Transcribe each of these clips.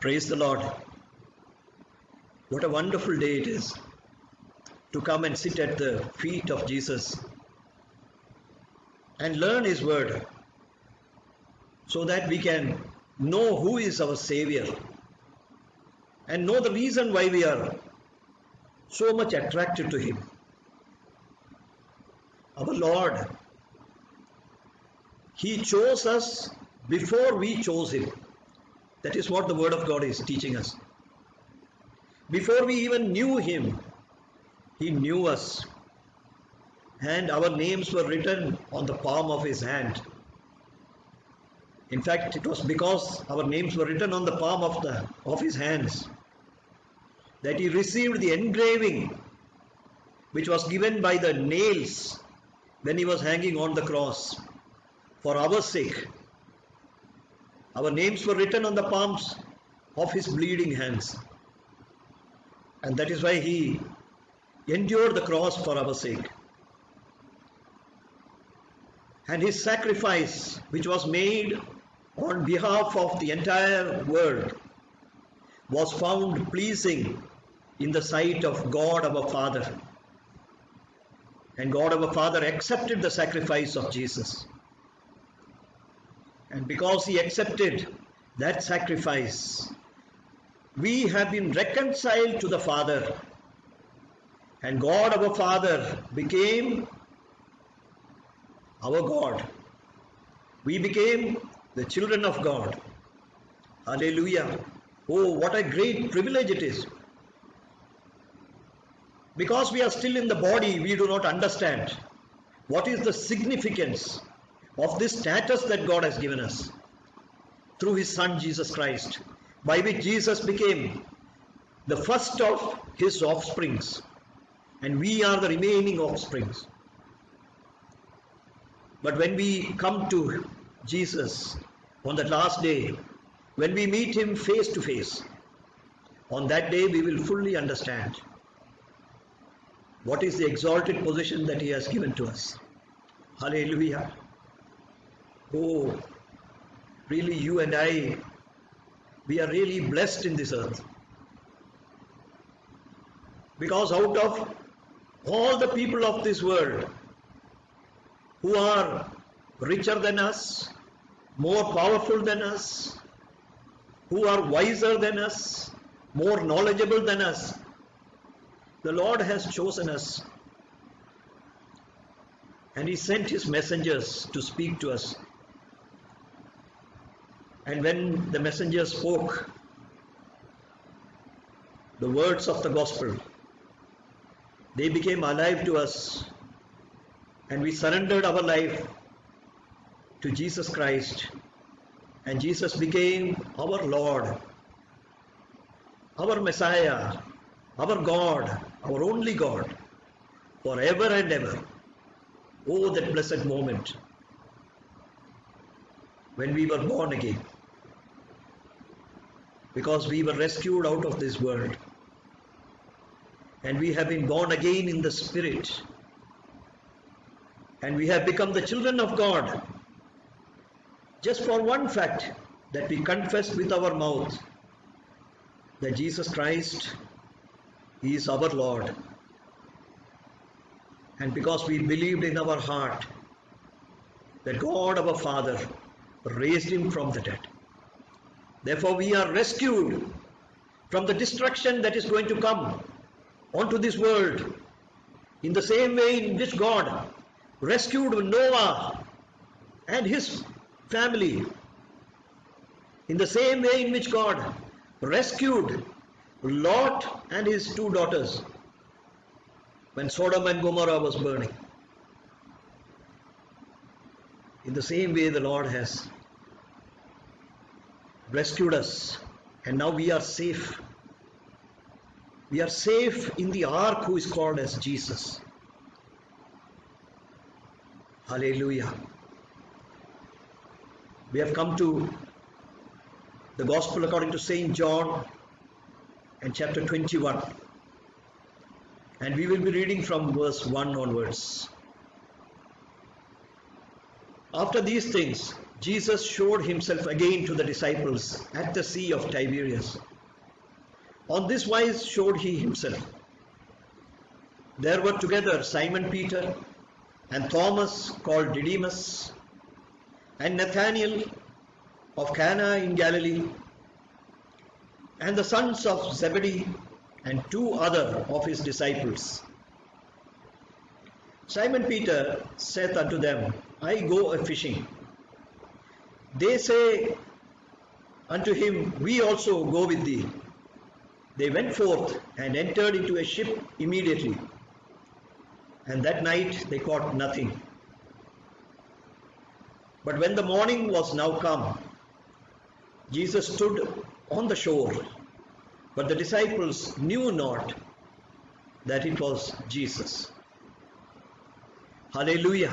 Praise the Lord. What a wonderful day it is to come and sit at the feet of Jesus and learn His Word so that we can know who is our Savior and know the reason why we are so much attracted to Him. Our Lord, He chose us before we chose Him. That is what the Word of God is teaching us. Before we even knew Him, He knew us. And our names were written on the palm of His hand. In fact, it was because our names were written on the palm of His hands that He received the engraving which was given by the nails when He was hanging on the cross for our sake. Our names were written on the palms of His bleeding hands. And that is why He endured the cross for our sake. And His sacrifice, which was made on behalf of the entire world, was found pleasing in the sight of God our Father. And God our Father accepted the sacrifice of Jesus. And because He accepted that sacrifice, we have been reconciled to the Father. And God our Father became our God. We became the children of God. Hallelujah. Oh, what a great privilege it is. Because we are still in the body, we do not understand what is the significance of this status that God has given us through His Son Jesus Christ, by which Jesus became the first of His offsprings, and we are the remaining offsprings. But when we come to Jesus on that last day, when we meet Him face to face, on that day we will fully understand what is the exalted position that He has given to us. Hallelujah. Oh, really, you and I, we are really blessed in this earth. Because out of all the people of this world who are richer than us, more powerful than us, who are wiser than us, more knowledgeable than us, the Lord has chosen us. And He sent His messengers to speak to us. And when the messengers spoke the words of the gospel, they became alive to us, and we surrendered our life to Jesus Christ, and Jesus became our Lord, our Messiah, our God, our only God, forever and ever. Oh, that blessed moment when we were born again, because we were rescued out of this world, and we have been born again in the Spirit, and we have become the children of God just for one fact, that we confess with our mouth that Jesus Christ is our Lord, and because we believed in our heart that God our Father raised Him from the dead. Therefore we are rescued from the destruction that is going to come onto this world, in the same way in which God rescued Noah and his family, in the same way in which God rescued Lot and his two daughters when Sodom and Gomorrah was burning. In the same way the Lord has rescued us, and now we are safe. We are safe in the ark who is called as Jesus. Hallelujah. We have come to the Gospel according to St. John and chapter 21. And we will be reading from verse 1 onwards. After these things, Jesus showed himself again to the disciples at the Sea of Tiberias. On this wise showed he himself. There were together Simon Peter and Thomas called Didymus and Nathanael of Cana in Galilee and the sons of Zebedee and two other of his disciples. Simon Peter saith unto them, I go a fishing. They say unto him, We also go with thee. They went forth and entered into a ship immediately. And that night they caught nothing. But when the morning was now come, Jesus stood on the shore, but the disciples knew not that it was Jesus. Hallelujah.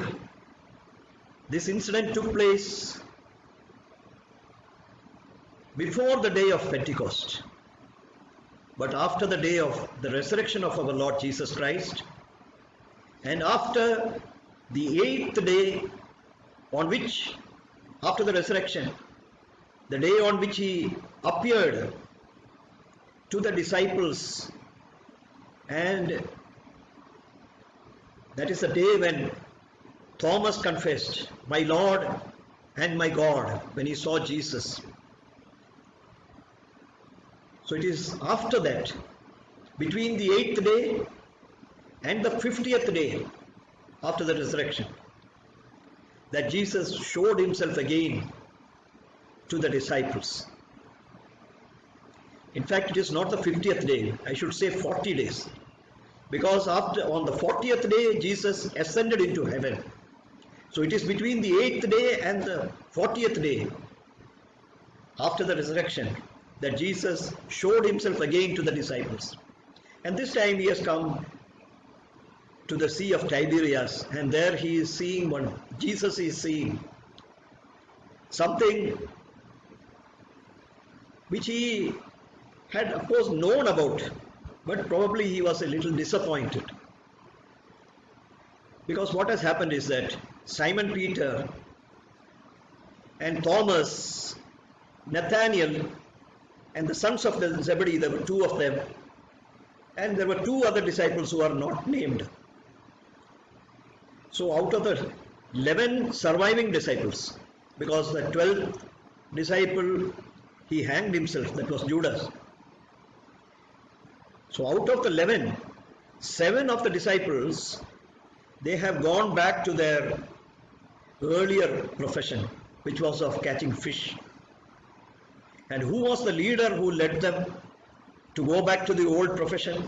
This incident took place before the day of Pentecost, but after the day of the resurrection of our Lord Jesus Christ, and after the 8th day on which, after the resurrection, the day on which he appeared to the disciples, and that is the day when Thomas confessed, My Lord and my God, when he saw Jesus. So it is after that, between the 8th day and the 50th day after the resurrection, that Jesus showed himself again to the disciples. In fact, it is not the 50th day, I should say 40 days. Because on the 40th day, Jesus ascended into heaven. So it is between the 8th day and the 40th day after the resurrection that Jesus showed himself again to the disciples. And this time he has come to the Sea of Tiberias, and there he is seeing Jesus is seeing something which he had of course known about, but probably he was a little disappointed. Because what has happened is that Simon Peter and Thomas, Nathanael, and the sons of Zebedee, there were two of them, and there were two other disciples who are not named. So out of the 11 surviving disciples, because the 12th disciple, he hanged himself, that was Judas. So out of the 11, 7 of the disciples, they have gone back to their earlier profession, which was of catching fish. And who was the leader who led them to go back to the old profession?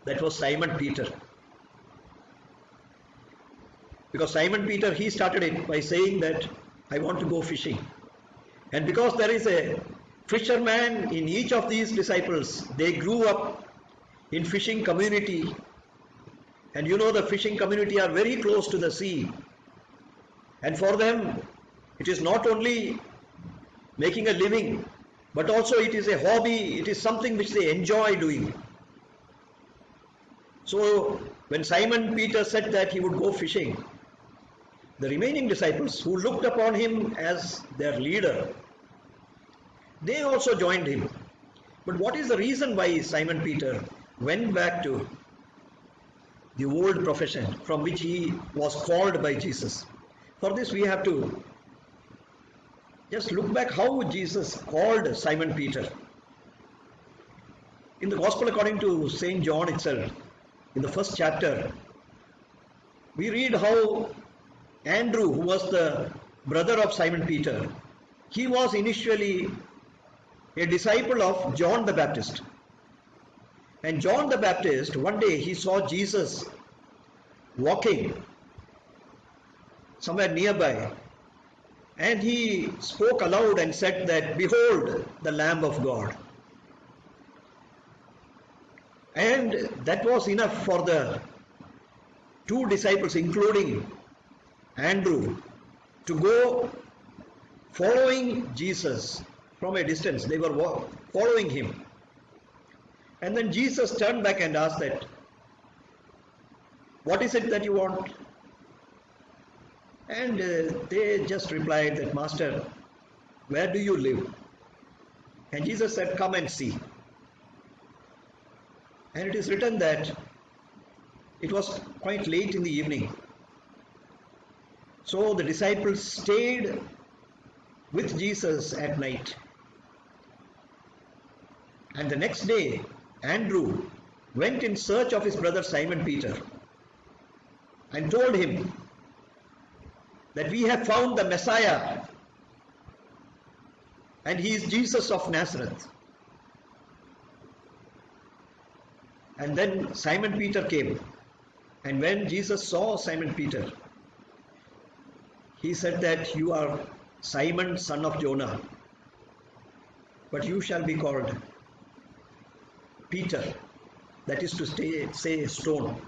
That was Simon Peter. Because Simon Peter, he started it by saying that I want to go fishing. And because there is a fisherman in each of these disciples, they grew up in fishing community. And you know, the fishing community are very close to the sea. And for them, it is not only making a living, but also it is a hobby, it is something which they enjoy doing. So when Simon Peter said that he would go fishing, the remaining disciples who looked upon him as their leader, they also joined him. But what is the reason why Simon Peter went back to the old profession from which he was called by Jesus? For this we have to just look back how Jesus called Simon Peter. In the Gospel according to St. John itself, in the first chapter, we read how Andrew, who was the brother of Simon Peter, he was initially a disciple of John the Baptist. And John the Baptist, one day he saw Jesus walking somewhere nearby, and he spoke aloud and said that, Behold the Lamb of God. And that was enough for the two disciples, including Andrew, to go following Jesus from a distance. They were following him. And then Jesus turned back and asked that, What is it that you want? And they just replied that, Master, where do you live? And Jesus said, come and see. And it is written that it was quite late in the evening. So the disciples stayed with Jesus at night. And the next day, Andrew went in search of his brother Simon Peter and told him that we have found the Messiah, and he is Jesus of Nazareth. And then Simon Peter came, and when Jesus saw Simon Peter, he said that you are Simon, son of Jonah, but you shall be called Peter, that is to say stone.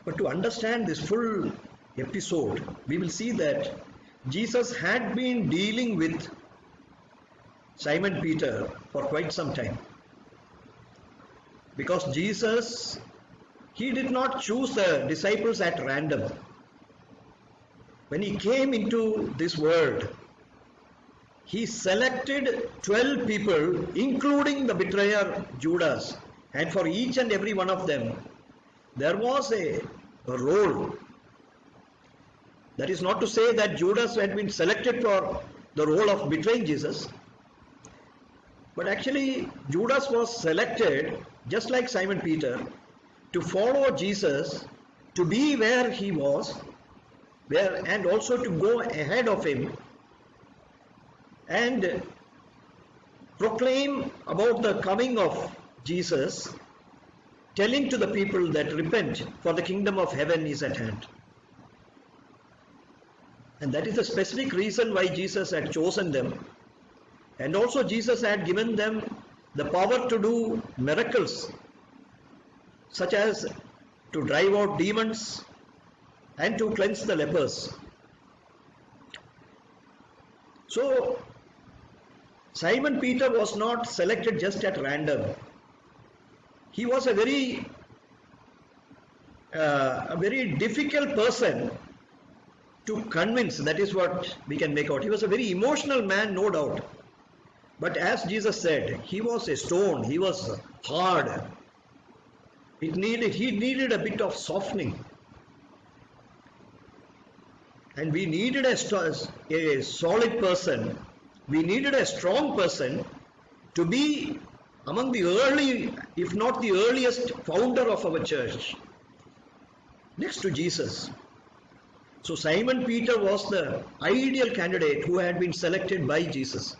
But to understand this full episode, we will see that Jesus had been dealing with Simon Peter for quite some time. Because Jesus, he did not choose the disciples at random. When he came into this world, he selected 12 people, including the betrayer Judas, and for each and every one of them, there was a role. That is not to say that Judas had been selected for the role of betraying Jesus, but actually Judas was selected, just like Simon Peter, to follow Jesus, to be where he was, and also to go ahead of him and proclaim about the coming of Jesus, telling to the people that repent, for the kingdom of heaven is at hand. And that is the specific reason why Jesus had chosen them. And also Jesus had given them the power to do miracles, such as to drive out demons and to cleanse the lepers. So Simon Peter was not selected just at random. He was a very difficult person to convince. That is what we can make out. He was a very emotional man, no doubt. But as Jesus said, he was a stone. He was hard. He needed a bit of softening. And we needed a solid person. We needed a strong person to be among the early, if not the earliest founder of our church, next to Jesus. So Simon Peter was the ideal candidate who had been selected by Jesus.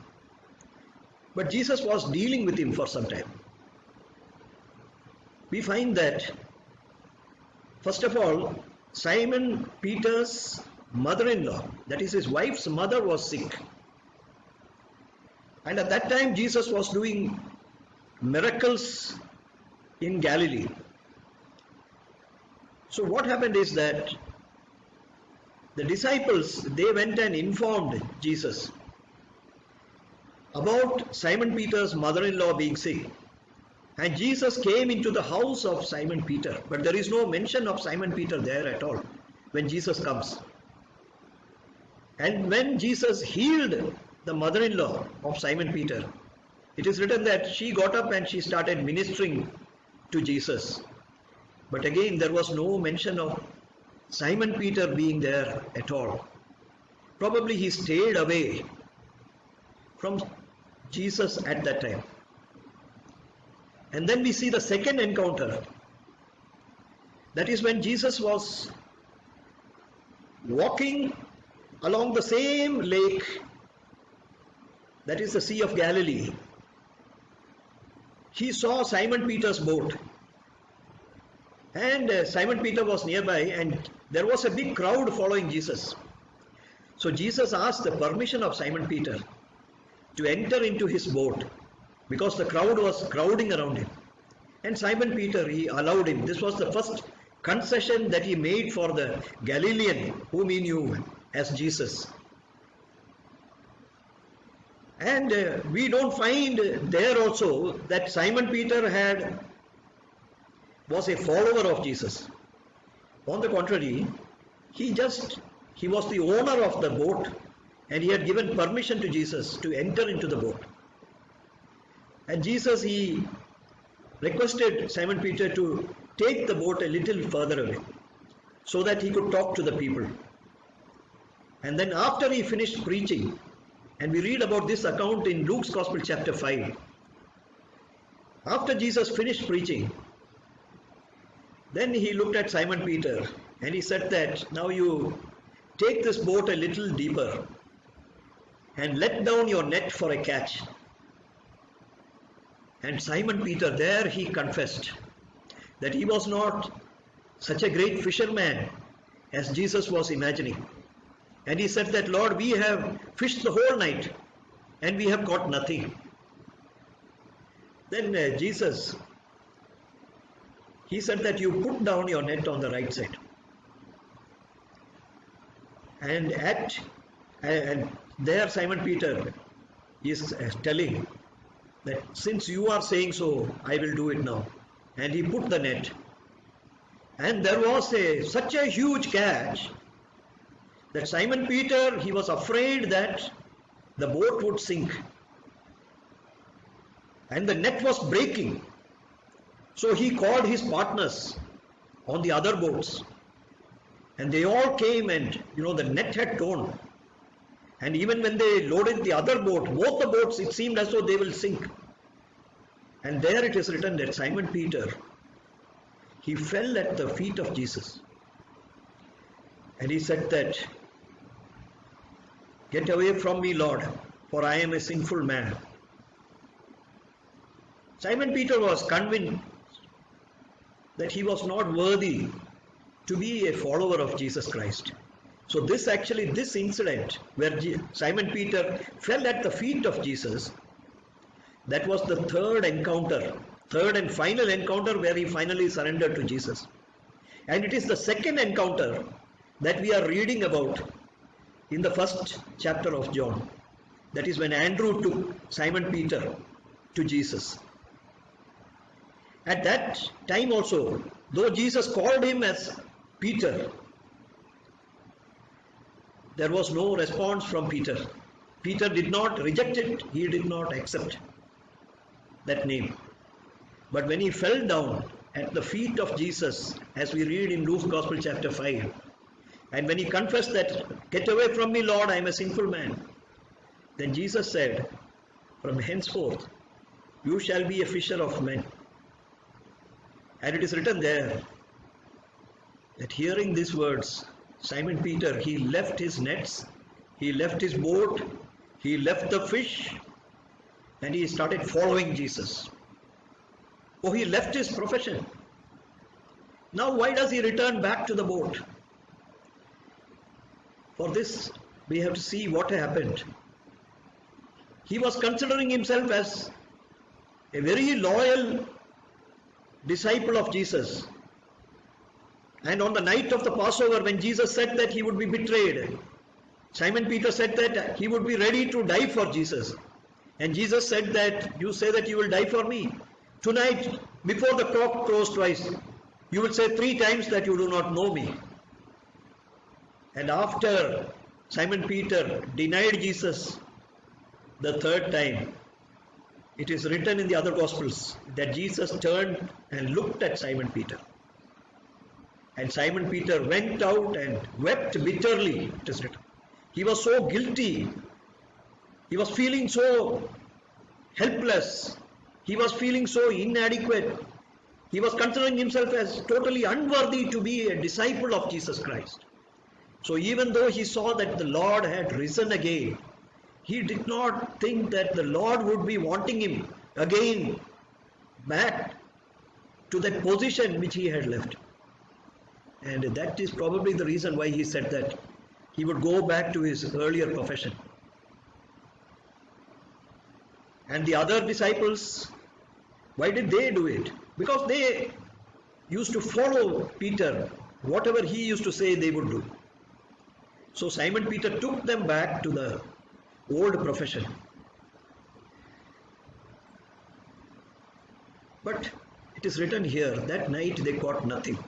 But Jesus was dealing with him for some time. We find that, first of all, Simon Peter's mother-in-law, that is his wife's mother, was sick. And at that time Jesus was doing miracles in Galilee. So what happened is that the disciples, they went and informed Jesus about Simon Peter's mother-in-law being sick. And Jesus came into the house of Simon Peter. But there is no mention of Simon Peter there at all when Jesus comes. And when Jesus healed the mother-in-law of Simon Peter, it is written that she got up and she started ministering to Jesus. But again, there was no mention of Simon Peter being there at all. Probably he stayed away from Jesus at that time. And then we see the second encounter. That is when Jesus was walking along the same lake, that is the Sea of Galilee. He saw Simon Peter's boat. And Simon Peter was nearby, and there was a big crowd following Jesus. So Jesus asked the permission of Simon Peter to enter into his boat, because the crowd was crowding around him. And Simon Peter, he allowed him. This was the first concession that he made for the Galilean whom he knew as Jesus. And we don't find there also that Simon Peter was a follower of Jesus. On the contrary, he was the owner of the boat, and he had given permission to Jesus to enter into the boat. And Jesus, he requested Simon Peter to take the boat a little further away so that he could talk to the people. And then after he finished preaching, and we read about this account in Luke's Gospel chapter 5, after Jesus finished preaching, then he looked at Simon Peter and he said that, now you take this boat a little deeper and let down your net for a catch. And Simon Peter, there he confessed that he was not such a great fisherman as Jesus was imagining. And he said that, Lord, we have fished the whole night and we have caught nothing. Then Jesus, he said that you put down your net on the right side. And there Simon Peter is telling that since you are saying so, I will do it now. And he put the net. And there was such a huge catch that Simon Peter, he was afraid that the boat would sink. And the net was breaking. So he called his partners on the other boats. And they all came, and the net had torn. And even when they loaded the other boat, both the boats, it seemed as though they will sink. And there it is written that Simon Peter, he fell at the feet of Jesus. And he said that, get away from me, Lord, for I am a sinful man. Simon Peter was convinced that he was not worthy to be a follower of Jesus Christ. So this incident where Simon Peter fell at the feet of Jesus, that was the third and final encounter where he finally surrendered to Jesus. And it is the second encounter that we are reading about in the first chapter of John. That is when Andrew took Simon Peter to Jesus. At that time also, though Jesus called him as Peter, there was no response from Peter. Peter did not reject it, he did not accept that name. But when he fell down at the feet of Jesus, as we read in Luke's Gospel chapter 5, and when he confessed that, get away from me, Lord, I am a sinful man, then Jesus said, from henceforth, you shall be a fisher of men. And it is written there that hearing these words, Simon Peter, he left his nets, he left his boat, he left the fish, and he started following Jesus. Oh, he left his profession. Now why does he return back to the boat? For this, we have to see what happened. He was considering himself as a very loyal disciple of Jesus. And on the night of the Passover, when Jesus said that he would be betrayed, Simon Peter said that he would be ready to die for Jesus. And Jesus said that, you say that you will die for me. Tonight, before the cock crows twice, you will say 3 times that you do not know me. And after Simon Peter denied Jesus the 3rd time, it is written in the other Gospels that Jesus turned and looked at Simon Peter. And Simon Peter went out and wept bitterly, it is written. He was so guilty. He was feeling so helpless. He was feeling so inadequate. He was considering himself as totally unworthy to be a disciple of Jesus Christ. So even though he saw that the Lord had risen again, he did not think that the Lord would be wanting him again back to that position which he had left. And that is probably the reason why he said that he would go back to his earlier profession. And the other disciples, why did they do it? Because they used to follow Peter. Whatever he used to say, they would do. So Simon Peter took them back to the old profession. But it is written here, that night they caught nothing.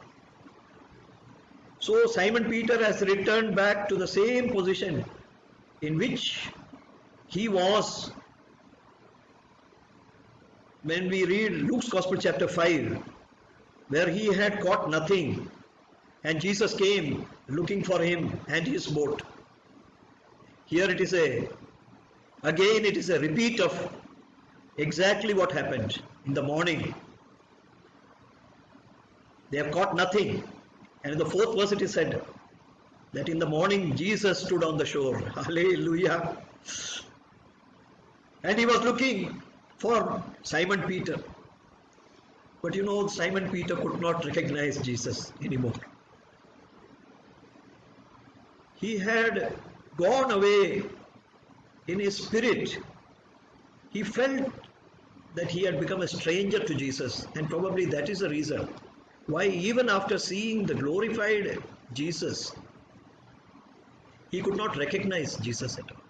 So Simon Peter has returned back to the same position in which he was when we read Luke's Gospel chapter 5, where he had caught nothing and Jesus came looking for him and his boat. Here it is again it is a repeat of exactly what happened in the morning. They have caught nothing. And in the 4th verse it is said that in the morning Jesus stood on the shore. Hallelujah. And he was looking for Simon Peter. But you know, Simon Peter could not recognize Jesus anymore. He had gone away in his spirit. He felt that he had become a stranger to Jesus, and probably that is the reason why even after seeing the glorified Jesus, he could not recognize Jesus at all.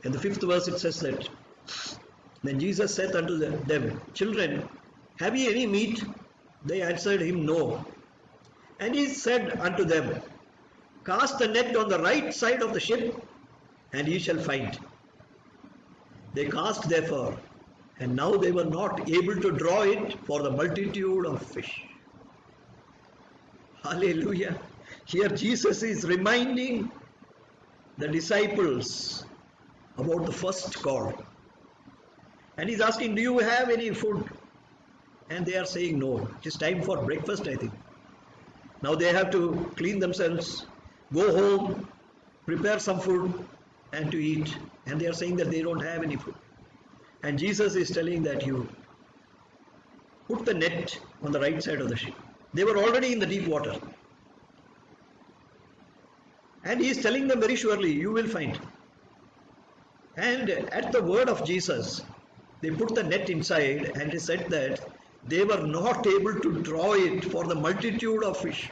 In the 5th verse it says that, then Jesus said unto them, Children, have ye any meat? They answered him, No. And he said unto them, Cast the net on the right side of the ship, and ye shall find. They cast therefore, and now they were not able to draw it for the multitude of fish. Hallelujah. Here Jesus is reminding the disciples about the first call. And he's asking, do you have any food? And they are saying no. It is time for breakfast, I think. Now they have to clean themselves, go home, prepare some food and to eat. And they are saying that they don't have any food. And Jesus is telling that you put the net on the right side of the ship. They were already in the deep water. And he is telling them very surely, you will find. And at the word of Jesus, they put the net inside, and he said that they were not able to draw it for the multitude of fish.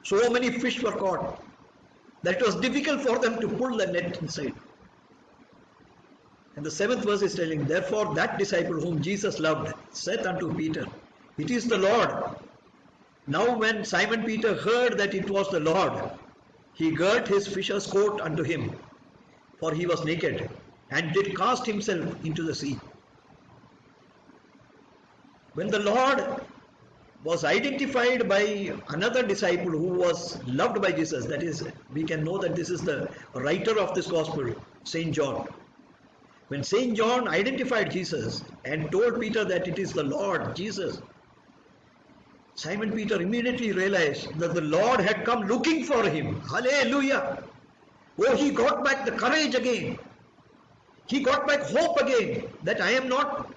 So many fish were caught that it was difficult for them to pull the net inside. And the 7th verse is telling, Therefore that disciple whom Jesus loved said unto Peter, It is the Lord. Now when Simon Peter heard that it was the Lord, he girt his fisher's coat unto him, for he was naked, and did cast himself into the sea. When the Lord was identified by another disciple who was loved by Jesus, that is, we can know that this is the writer of this gospel, Saint John. When Saint John identified Jesus and told Peter that it is the Lord Jesus, Simon Peter immediately realized that the Lord had come looking for him. Hallelujah! Oh, he got back the courage again. He got back hope again that I am not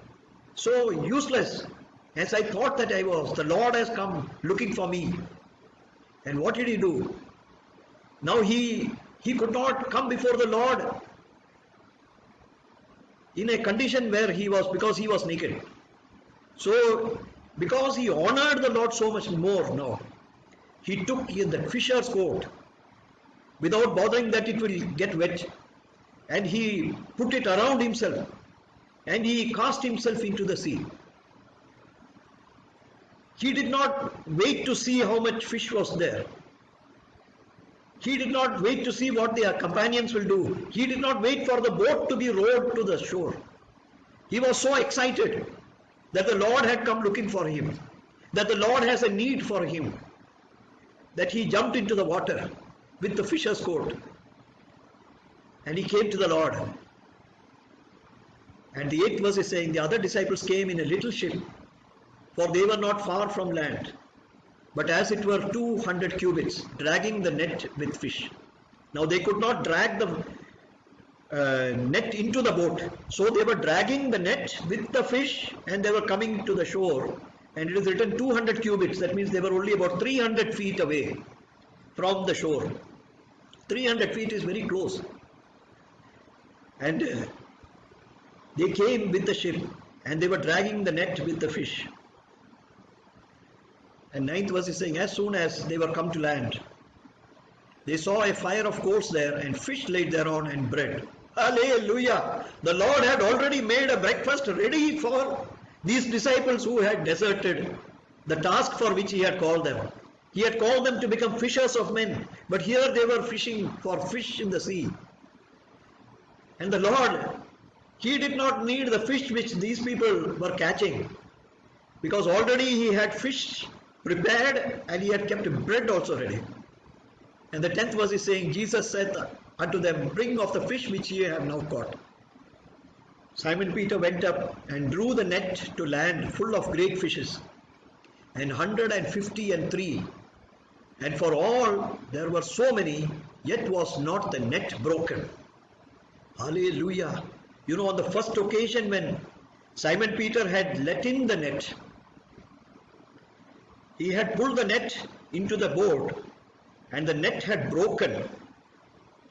so useless as I thought that I was. The Lord has come looking for me. And what did he do? Now he could not come before the Lord in a condition where he was, because he was naked. So, because he honored the Lord so much more now, he took the fisher's coat without bothering that it will get wet, and he put it around himself, and he cast himself into the sea. He did not wait to see how much fish was there. He did not wait to see what their companions will do. He did not wait for the boat to be rowed to the shore. He was so excited that the Lord had come looking for him, that the Lord has a need for him, that he jumped into the water with the fisher's coat, and he came to the Lord. And the 8th verse is saying, the other disciples came in a little ship, for they were not far from land, but as it were 200 cubits, dragging the net with fish. Now they could not drag the net into the boat, so they were dragging the net with the fish, and they were coming to the shore. And it is written 200 cubits, that means they were only about 300 feet away from the shore. 300 feet is very close. And they came with the ship, and they were dragging the net with the fish. And 9th verse is saying, as soon as they were come to land, they saw a fire of coals there, and fish laid thereon, and bread. Hallelujah! The Lord had already made a breakfast ready for these disciples who had deserted the task for which he had called them. He had called them to become fishers of men, but here they were fishing for fish in the sea. And the Lord, he did not need the fish which these people were catching, because already he had fish prepared and he had kept bread also ready. And the 10th verse is saying, Jesus said unto them, bring of the fish which ye have now caught. Simon Peter went up and drew the net to land full of great fishes, and 153. And for all there were so many, yet was not the net broken. Hallelujah. You know, on the first occasion when Simon Peter had let in the net, he had pulled the net into the boat, and the net had broken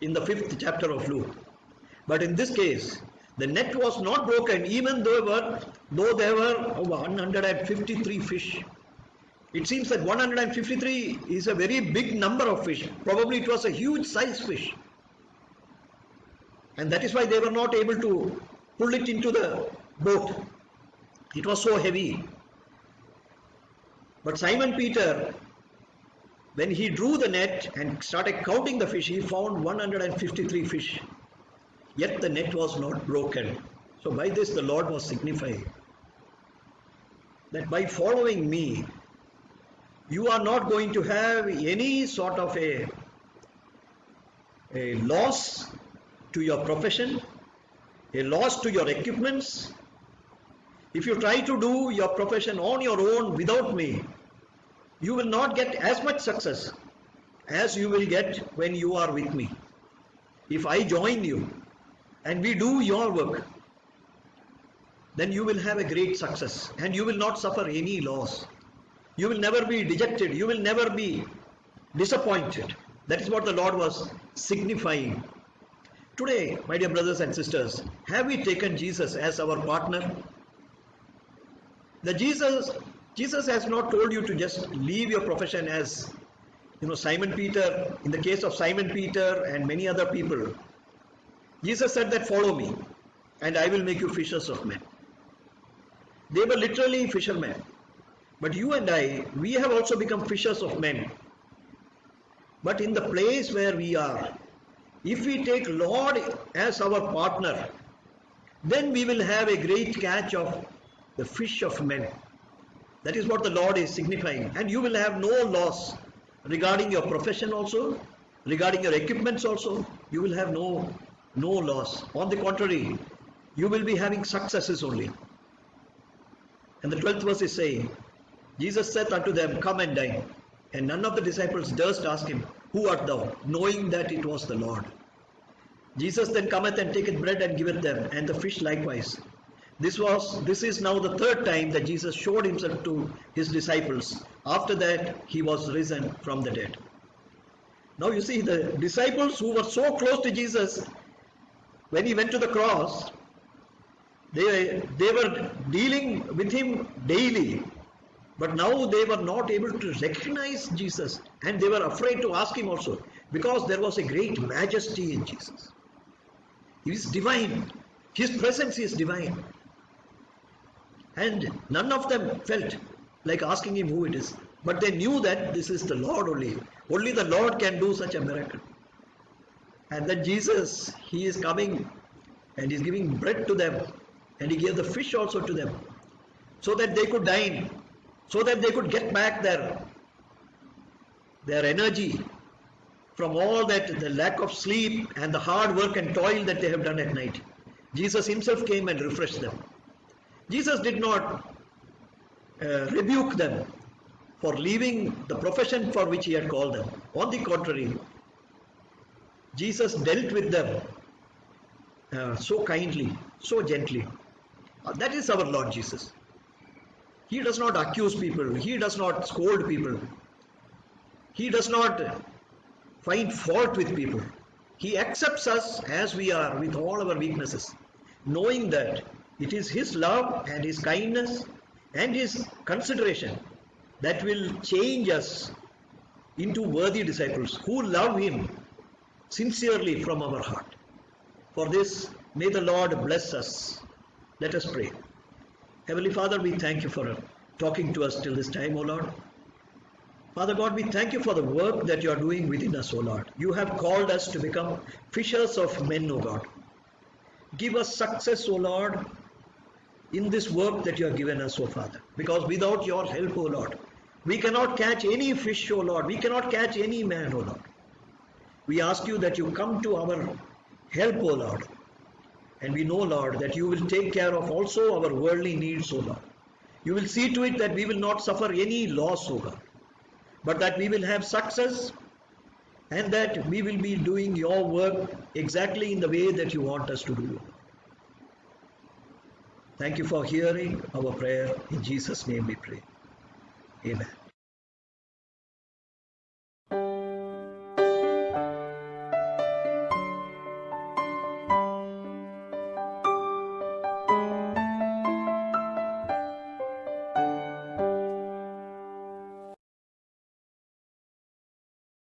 in the 5th chapter of Luke. But in this case, the net was not broken, even though there were 153 fish. It seems that 153 is a very big number of fish. Probably it was a huge size fish. And that is why they were not able to pull it into the boat. It was so heavy. But Simon Peter, when he drew the net and started counting the fish, he found 153 fish. Yet the net was not broken. So by this the Lord was signifying that by following me, you are not going to have any sort of a loss to your profession, a loss to your equipments. If you try to do your profession on your own without me, you will not get as much success as you will get when you are with me. If I join you and we do your work, then you will have a great success and you will not suffer any loss. You will never be dejected. You will never be disappointed. That is what the Lord was signifying. Today, my dear brothers and sisters, have we taken Jesus as our partner? Jesus has not told you to just leave your profession as, Simon Peter, in the case of Simon Peter and many other people. Jesus said that follow me and I will make you fishers of men. They were literally fishermen. But you and I, we have also become fishers of men. But in the place where we are, if we take Lord as our partner, then we will have a great catch of the fish of men. That is what the Lord is signifying. And you will have no loss regarding your profession also, regarding your equipments also. You will have no loss. On the contrary, you will be having successes only. And the 12th verse is saying, Jesus said unto them, come and dine. And none of the disciples durst ask him, who art thou? Knowing that it was the Lord. Jesus then cometh and taketh bread and giveth them, and the fish likewise. This is now the 3rd time that Jesus showed himself to his disciples. After that, he was risen from the dead. Now you see, the disciples who were so close to Jesus, when he went to the cross, they were dealing with him daily. But now they were not able to recognize Jesus, and they were afraid to ask him also, because there was a great majesty in Jesus. He is divine. His presence is divine. And none of them felt like asking him who it is. But they knew that this is the Lord only. Only the Lord can do such a miracle. And then Jesus, he is coming and he's giving bread to them. And he gave the fish also to them, so that they could dine, so that they could get back their energy from all that, the lack of sleep and the hard work and toil that they have done at night. Jesus himself came and refreshed them. Jesus did not rebuke them for leaving the profession for which he had called them. On the contrary, Jesus dealt with them so kindly, so gently. That is our Lord Jesus. He does not accuse people. He does not scold people. He does not find fault with people. He accepts us as we are, with all our weaknesses, knowing that it is his love and his kindness and his consideration that will change us into worthy disciples who love him sincerely from our heart. For this, may the Lord bless us. Let us pray. Heavenly Father, we thank you for talking to us till this time, O Lord. Father God, we thank you for the work that you are doing within us, O Lord. You have called us to become fishers of men, O God. Give us success, O Lord, in this work that you have given us, O Father. Because without your help, O Lord, we cannot catch any fish, O Lord. We cannot catch any man, O Lord. We ask you that you come to our help, O Lord. And we know, Lord, that you will take care of also our worldly needs, O Lord. You will see to it that we will not suffer any loss, O God, but that we will have success and that we will be doing your work exactly in the way that you want us to do. Thank you for hearing our prayer. In Jesus' name we pray. Amen.